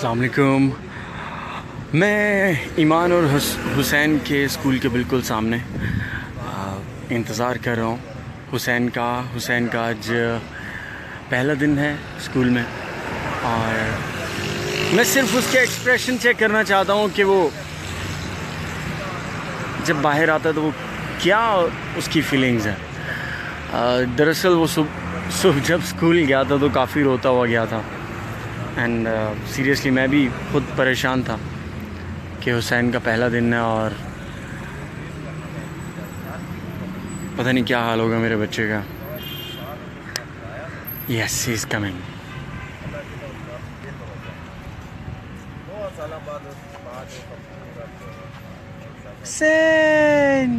अस्सलाम वालेकुम। मैं ईमान और हुसैन के स्कूल के बिल्कुल सामने इंतज़ार कर रहा हूँ हुसैन का आज पहला दिन है स्कूल में और मैं सिर्फ उसके एक्सप्रेशन चेक करना चाहता हूँ कि वो जब बाहर आता है तो वो क्या उसकी फीलिंग्स है। दरअसल वो जब स्कूल गया था तो काफ़ी रोता हुआ गया था एंड सीरियसली मैं भी खुद परेशान था कि हुसैन का पहला दिन है और पता नहीं क्या हाल होगा मेरे बच्चे का। Yes he is coming. Hussain,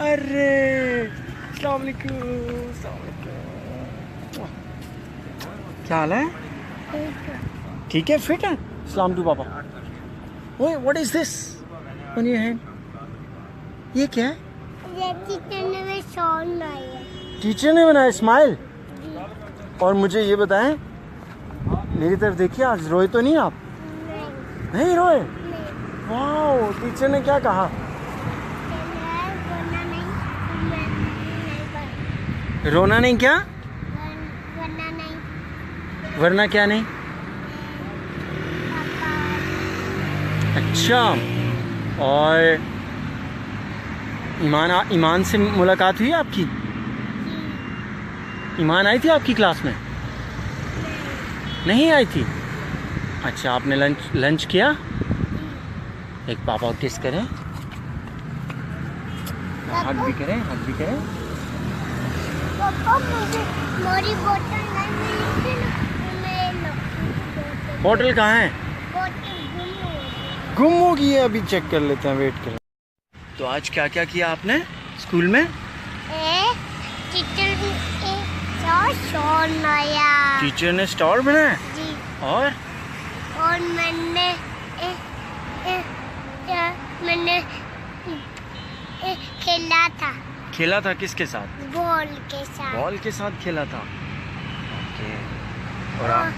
अरे अस्सलाम वालेकुम। क्या हाल है? ठीक है, फिट है। सलाम टू पापा। ओए what is this on your hand? ये क्या है? टीचर ने बनाया स्माइल। और मुझे ये बताएं, मेरी तरफ देखिए, आज रोए तो नहीं आप? नहीं रोए? वाओ, टीचर ने क्या कहा? रोना नहीं क्या? वरना क्या नहीं? अच्छा, और ईमान से मुलाकात हुई आपकी? ईमान आई थी आपकी क्लास में? नहीं आई थी। अच्छा, आपने लंच किया? एक पापा को किस करें, हग भी करें। पापा मुझे मेरी बोतल नहीं मिली ना, बोतल कहाँ है? गुम होगी है, अभी चेक कर लेते हैं, वेट करें। तो आज क्या क्या किया आपने स्कूल में? टीचर ने स्टॉल बनाया जी। और मैंने खेला था। किसके साथ? बॉल के साथ खेला था। ओके। और आप?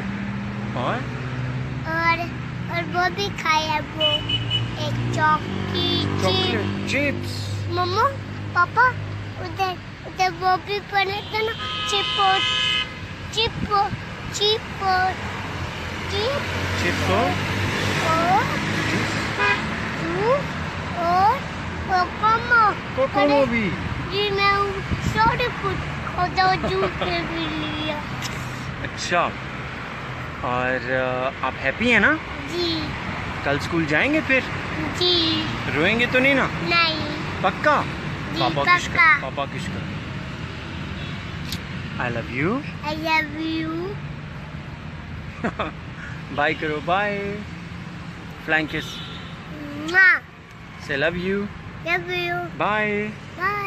और वो भी खाया, वो एक चॉकलेट चिप्स। मम्मा पापा उधर वो भी बने थे ना, चिप और कोकोमो भी। जी, मैं सारे कुछ खाता, जूस भी लिया। अच्छा, और आप हैप्पी हैं ना? जी। कल स्कूल जाएंगे फिर? जी। रोएंगे तो नहीं ना? नहीं। पक्का? जी, पापा किस कर? I love you। बाय करो, bye. Flying kiss. Say love you। Love you। Bye। Bye।